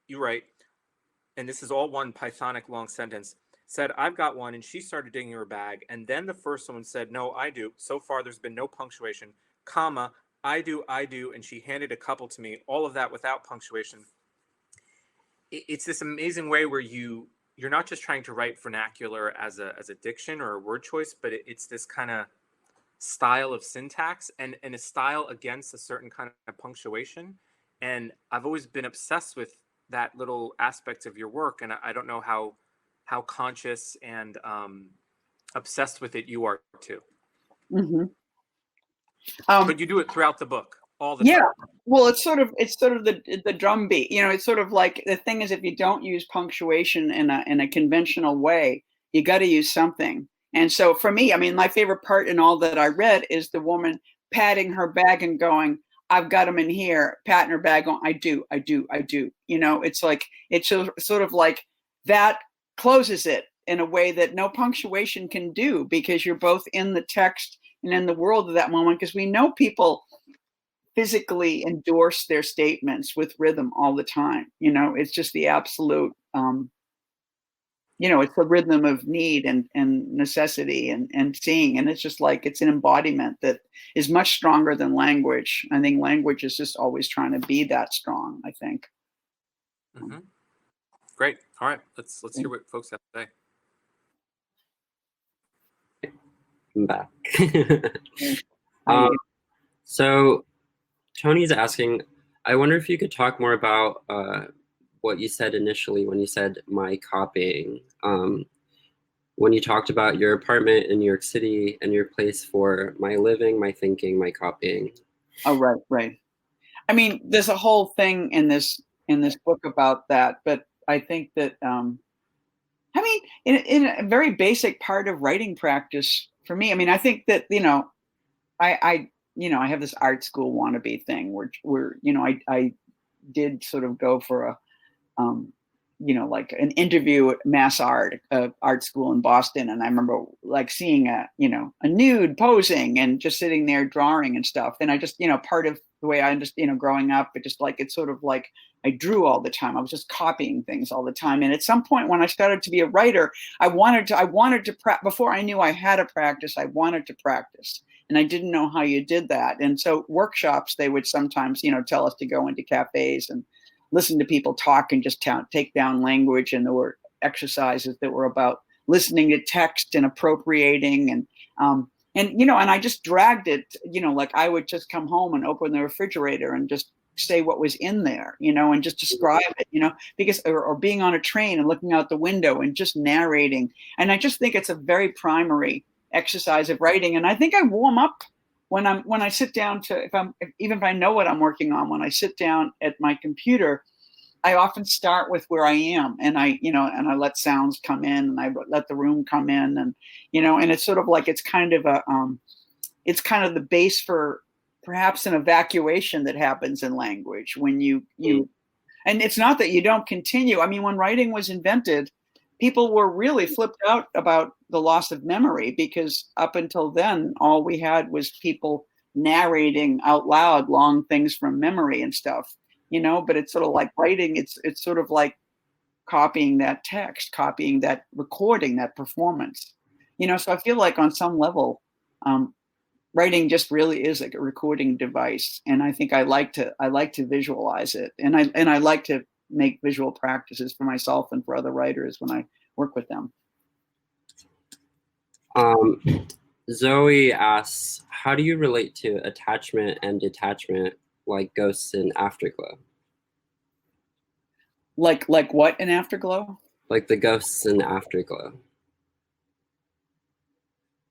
you write, and this is all one Pythonic long sentence, said, "I've got one," and she started digging in her bag. And then the first one said, "No, I do. So far, there's been no punctuation, comma, I do, and she handed a couple to me, all of that without punctuation." It's this amazing way where you're not just trying to write vernacular as a diction or a word choice, but it's this kind of style of syntax and a style against a certain kind of punctuation. And I've always been obsessed with that little aspect of your work, and I don't know how conscious and obsessed with it you are too. Mm-hmm. But you do it throughout the book all the time. Well, it's sort of the drum beat. It's sort of like, the thing is, if you don't use punctuation in a conventional way, you got to use something. And so for me, I mean, my favorite part in all that I read is the woman patting her bag and going, "I've got them in here," patting her bag, going, I do. It's like, it's sort of like that closes it in a way that no punctuation can do, because you're both in the text and in the world of that moment. Because we know people physically endorse their statements with rhythm all the time. It's just the absolute, it's the rhythm of need and necessity and seeing. And it's just like, it's an embodiment that is much stronger than language. I think language is just always trying to be that strong, I think. Mm-hmm. Great. All right. Let's hear what folks have to say. I'm back. So Tony's asking, I wonder if you could talk more about what you said initially when you said my copying. When you talked about your apartment in New York City and your place for my living, my thinking, my copying. Oh, right. I mean, there's a whole thing in this book about that, but I think that, in a very basic part of writing practice for me, I mean, I think that, I have this art school wannabe thing where I did sort of go for a, like an interview at Mass Art School in Boston. And I remember like seeing a nude posing and just sitting there drawing and stuff. And I just, part of the way I understand, growing up, it's sort of like I drew all the time. I was just copying things all the time. And at some point when I started to be a writer, I wanted to before I knew I had to practice, I wanted to practice. And I didn't know how you did that. And so workshops, they would sometimes, tell us to go into cafes and listen to people talk and just take down language. And there were exercises that were about listening to text and appropriating. And I just dragged it, like I would just come home and open the refrigerator and just say what was in there, and just describe it, because, or being on a train and looking out the window and just narrating. And I just think it's a very primary exercise of writing. And I think I warm up when I sit down to, even if I know what I'm working on, when I sit down at my computer, I often start with where I am, and I let sounds come in, and I let the room come in, and, and it's sort of like, it's kind of the base for perhaps an evacuation that happens in language when you, and it's not that you don't continue. I mean, when writing was invented, people were really flipped out about the loss of memory, because up until then, all we had was people narrating out loud long things from memory and stuff, but it's sort of like writing. It's sort of like copying that text, copying that recording, that performance, so I feel like on some level, writing just really is like a recording device. And I think I like to visualize it. And I like to make visual practices for myself and for other writers when I work with them. Zoe asks, how do you relate to attachment and detachment, like ghosts in Afterglow? Like what in Afterglow? Like the ghosts in Afterglow.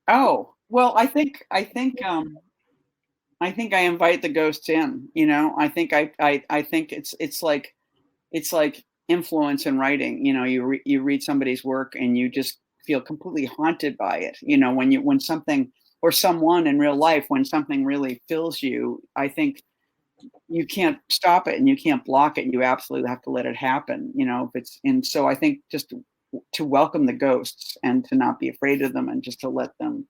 Oh, well, I think I think I invite the ghosts in, you know. I think I think it's like influence in writing. You know, you read somebody's work and you just feel completely haunted by it. You know, when something or someone in real life, when something really fills you, I think you can't stop it and you can't block it. You absolutely have to let it happen. You know, and so I think just to welcome the ghosts and to not be afraid of them and just to let them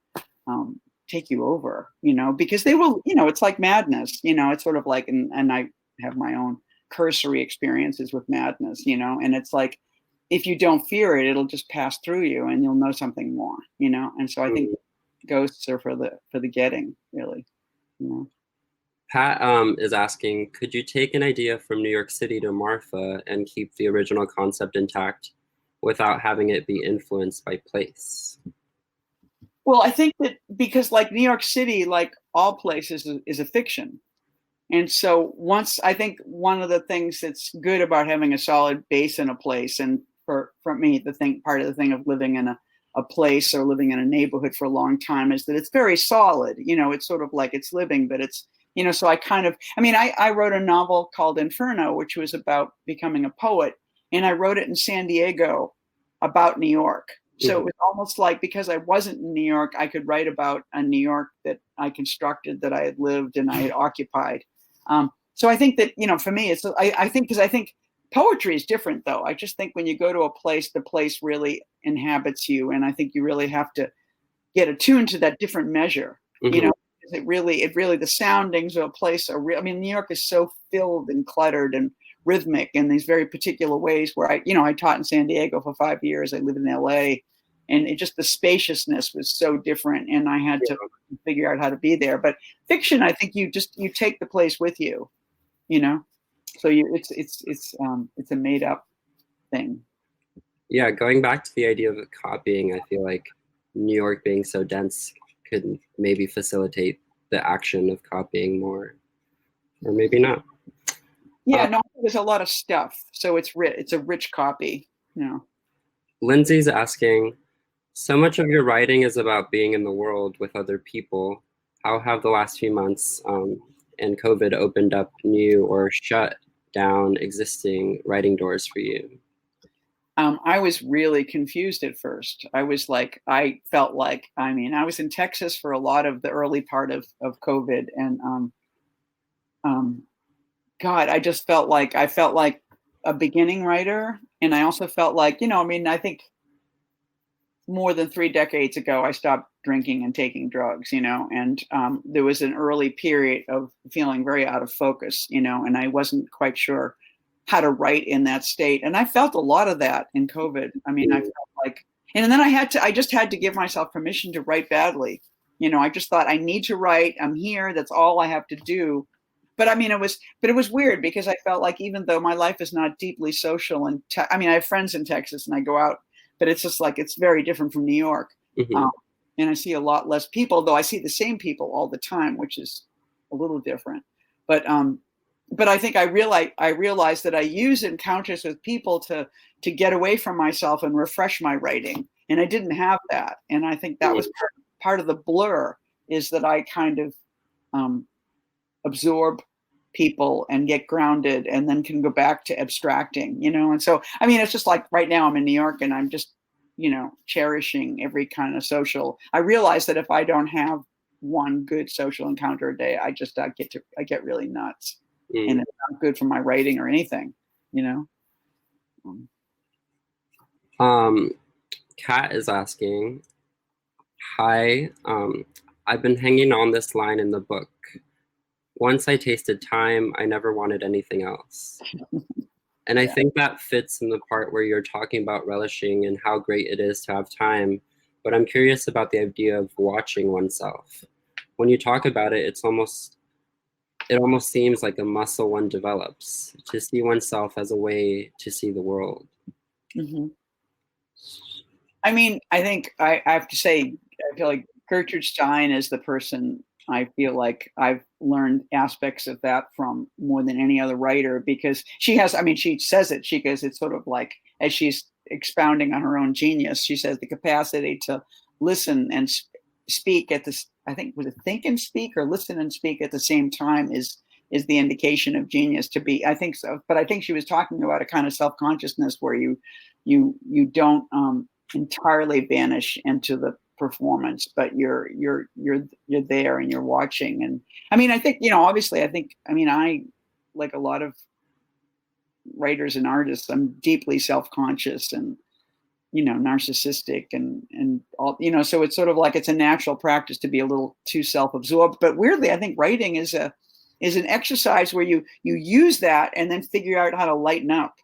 take you over, you know, because they will, you know, it's like madness, you know, it's sort of like, and I have my own cursory experiences with madness, you know, and it's like, if you don't fear it, it'll just pass through you and you'll know something more, you know? And so I think ghosts are for the getting, really, you know? Pat is asking, could you take an idea from New York City to Martha and keep the original concept intact without having it be influenced by place? Well, I think that because like New York City, like all places is a fiction. And so I think one of the things that's good about having a solid base in a place, and for me, part of the thing of living in a place or living in a neighborhood for a long time is that it's very solid, you know, it's sort of like it's living, but it's, you know, so I wrote a novel called Inferno, which was about becoming a poet. And I wrote it in San Diego about New York. So it was almost like, because I wasn't in New York, I could write about a New York that I constructed, that I had lived and I had occupied. So I think that, you know, for me, I think poetry is different, though. I just think when you go to a place, the place really inhabits you. And I think you really have to get attuned to that different measure, you know. It really, the soundings of a place are real. I mean, New York is so filled and cluttered and rhythmic in these very particular ways where I taught in San Diego for 5 years. I lived in LA, and the spaciousness was so different, and I had to figure out how to be there. But fiction, I think you take the place with you, you know, so it's a made up thing. Yeah. Going back to the idea of copying, I feel like New York being so dense could maybe facilitate the action of copying more, or maybe not. Yeah, no, there's a lot of stuff, so it's a rich copy, you know. Lindsay's asking, so much of your writing is about being in the world with other people. How have the last few months and COVID opened up new or shut down existing writing doors for you? I was really confused at first. I was like, I was in Texas for a lot of the early part of COVID, and God, I felt like a beginning writer, and I also felt like, you know, I mean, I think more than 3 decades ago, I stopped drinking and taking drugs, you know, and there was an early period of feeling very out of focus, you know, and I wasn't quite sure how to write in that state. And I felt a lot of that in COVID. I mean, I felt like, and then I just had to give myself permission to write badly. You know, I just thought, I need to write. I'm here. That's all I have to do. But I mean, it was weird because I felt like, even though my life is not deeply social, and I have friends in Texas and I go out, but it's just like, it's very different from New York. And I see a lot less people, though I see the same people all the time, which is a little different. But I think I realized that I use encounters with people to get away from myself and refresh my writing. And I didn't have that. And I think that was part of the blur, is that I kind of absorb people and get grounded and then can go back to abstracting, you know? And so, I mean, it's just like right now I'm in New York and I'm just, you know, cherishing every kind of social. I realize that if I don't have one good social encounter a day, I get really nuts. And it's not good for my writing or anything, you know? Kat is asking, hi, I've been hanging on this line in the book. Once I tasted time, I never wanted anything else. And I think that fits in the part where you're talking about relishing and how great it is to have time. But I'm curious about the idea of watching oneself. When you talk about it, it almost seems like a muscle one develops, to see oneself as a way to see the world. I mean, I think I have to say, I feel like Gertrude Stein is the person I feel like I've learned aspects of that from more than any other writer, because she says it, she goes, it's sort of like, as she's expounding on her own genius, she says the capacity to listen speak at this, I think, was it think and speak or listen and speak at the same time is the indication of genius to be, I think so. But I think she was talking about a kind of self-consciousness where you don't entirely vanish into the performance, but you're there and you're watching. And I mean, I think, obviously, I like a lot of writers and artists, I'm deeply self-conscious and, narcissistic and all, so it's sort of like it's a natural practice to be a little too self-absorbed. But weirdly, I think writing is an exercise where you use that and then figure out how to lighten up.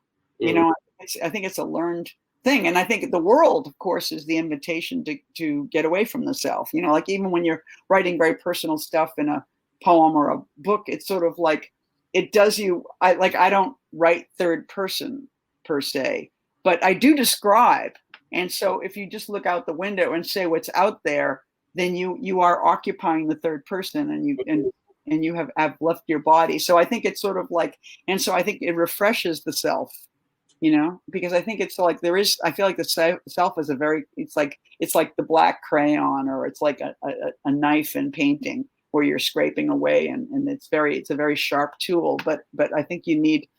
I think it's a learned thing. And I think the world, of course, is the invitation to get away from the self. Like even when you're writing very personal stuff in a poem or a book, it's sort of like it does you. I don't write third person per se, but I do describe. And so if you just look out the window and say what's out there, then you are occupying the third person and you have left your body. So I think it's sort of like, and so I think it refreshes the self, because I think it's like I feel like the self is it's like the black crayon, or it's like a knife in painting where you're scraping away and it's a very sharp tool. But I think you need,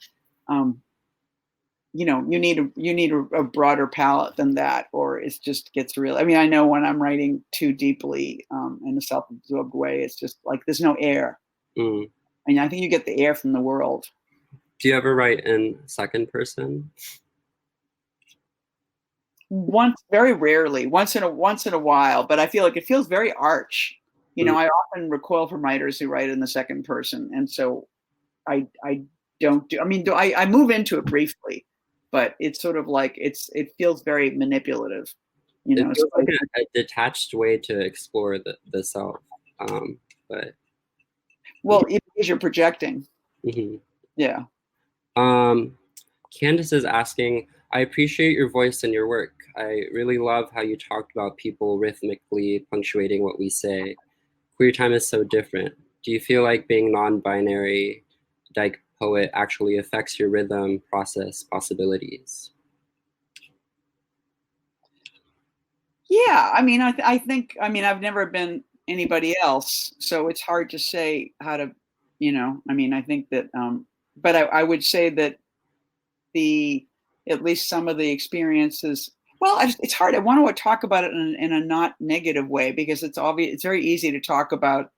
you need a broader palette than that, or it just gets real. I mean, I know when I'm writing too deeply in a self-absorbed way, it's just like there's no air. I mean, I think you get the air from the world. Do you ever write in second person? Very rarely, once in a while, but I feel like it feels very arch. I often recoil from writers who write in the second person, and so I don't do. I mean, I move into it briefly, but it's sort of like it feels very manipulative. It feels like a detached way to explore the self, but well, because you're projecting. Mm-hmm. Yeah. Candace is asking, I appreciate your voice and your work. I really love how you talked about people rhythmically punctuating what we say. Queer time is so different. Do you feel like being non-binary dyke poet actually affects your rhythm, process, possibilities? Yeah, I mean, I think, I've never been anybody else, so it's hard to say how to, I think that, but I would say that at least some of the experiences, well, it's hard. I want to talk about it in a not negative way, because it's obvious. It's very easy to talk about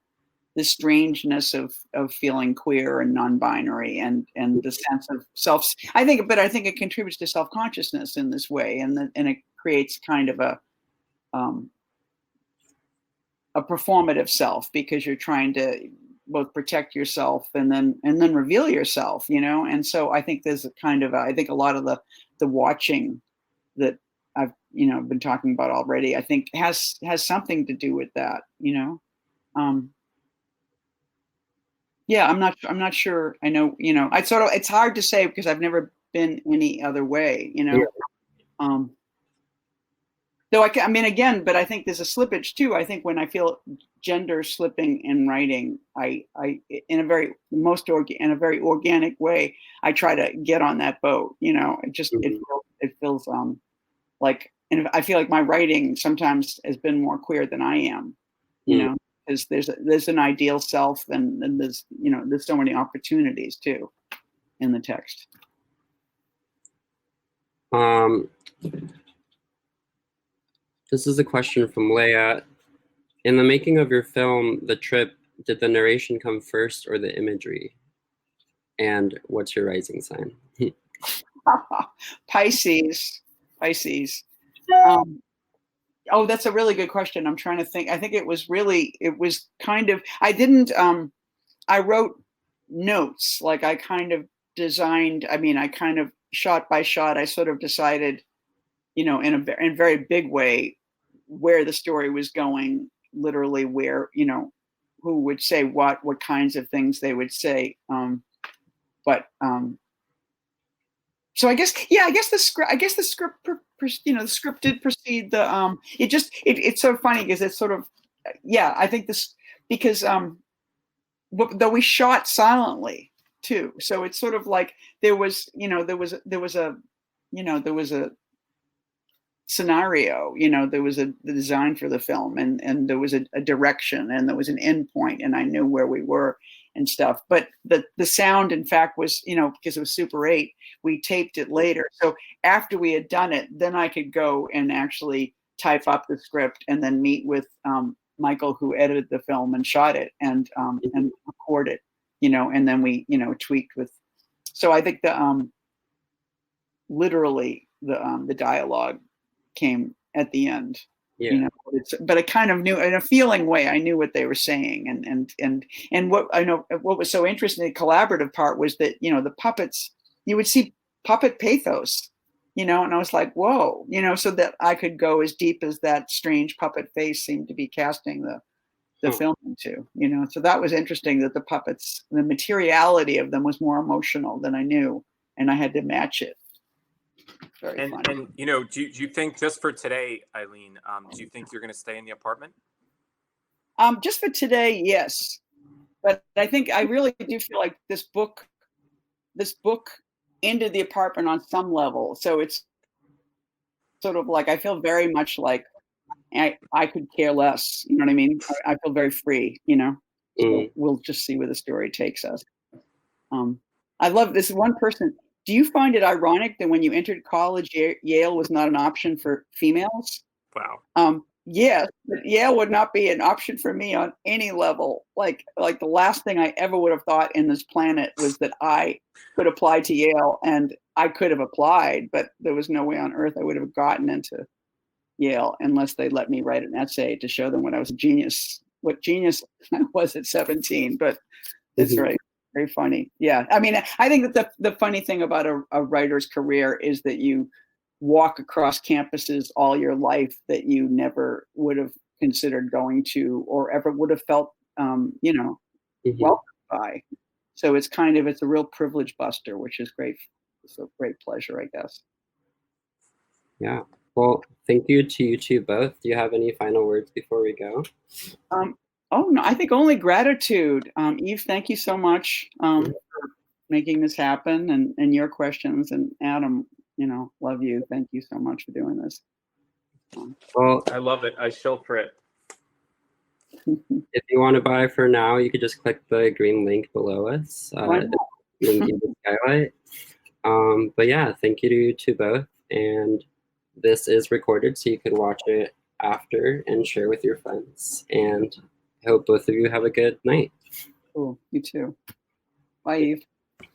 the strangeness of feeling queer and non-binary and the sense of self. I think it contributes to self-consciousness in this way, and it creates kind of a performative self, because you're trying to both protect yourself and then reveal yourself, and so I think there's a kind of I think a lot of the watching that I've been talking about already, I think has something to do with that. Yeah, I'm not sure. I know, it's hard to say because I've never been any other way, Yeah. Though again, but I think there's a slippage too. I think when I feel gender slipping in writing, I in a very organic way, I try to get on that boat. It feels like, and I feel like my writing sometimes has been more queer than I am. Because there's an ideal self, and there's there's so many opportunities too in the text. This is a question from Leia. In the making of your film, The Trip, did the narration come first or the imagery? And what's your rising sign? Pisces. Oh, that's a really good question. I'm trying to think. I think it was kind of, I wrote notes, like I kind of designed, I kind of shot by shot, I sort of decided, in a very big way where the story was going, literally where, who would say what kinds of things they would say. So I guess the script, the script did precede the, it's so funny because it's sort of, I think this, because, though we shot silently too. So it's sort of like there was scenario. There was the design for the film, and there was a direction, and there was an end point, and I knew where we were and stuff. But the sound, in fact, was, because it was Super 8, we taped it later. So after we had done it, then I could go and actually type up the script and then meet with Michael, who edited the film and shot it, and record it, and then we, tweaked with. So I think literally the dialogue came at the end. Yeah. But I kind of knew, in a feeling way, I knew what they were saying, and what I know, what was so interesting, the collaborative part was that, the puppets, you would see puppet pathos, and I was like, whoa, so that I could go as deep as that strange puppet face seemed to be casting the film into, so that was interesting, that the puppets, the materiality of them was more emotional than I knew, and I had to match it. Very funny. And do you think, just for today, Eileen, do you think you're going to stay in the apartment? Just for today, yes, but I think I really do feel like this book ended the apartment on some level. So it's sort of like, I feel very much like I could care less. You know what I mean? I feel very free. So we'll just see where the story takes us. I love this one person. Do you find it ironic that when you entered college, Yale was not an option for females? Wow. Yes, but Yale would not be an option for me on any level. Like the last thing I ever would have thought in this planet was that I could apply to Yale, and I could have applied, but there was no way on earth I would have gotten into Yale unless they let me write an essay to show them what I was a genius, what genius I was at 17. But it's right. Very funny. Yeah. I mean, I think that the funny thing about a writer's career is that you walk across campuses all your life that you never would have considered going to, or ever would have felt, welcomed by. So it's a real privilege buster, which is great. It's a great pleasure, I guess. Yeah. Well, thank you to you two both. Do you have any final words before we go? Oh, no, I think only gratitude. Eve, thank you so much for making this happen, and your questions. And Adam, love you. Thank you so much for doing this. Well, I love it. I shill for it. If you want to buy for now, you could just click the green link below us. Link in the skylight. But yeah, thank you to both. And this is recorded, so you can watch it after and share with your friends. And I hope both of you have a good night. Cool. You too. Bye, Eve.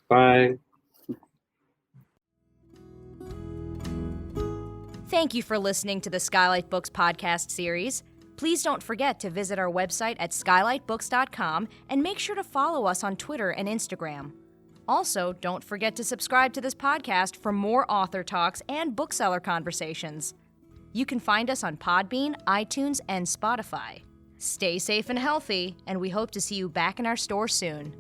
Bye. Thank you for listening to the Skylight Books podcast series. Please don't forget to visit our website at skylightbooks.com and make sure to follow us on Twitter and Instagram. Also, don't forget to subscribe to this podcast for more author talks and bookseller conversations. You can find us on Podbean, iTunes, and Spotify. Stay safe and healthy, and we hope to see you back in our store soon.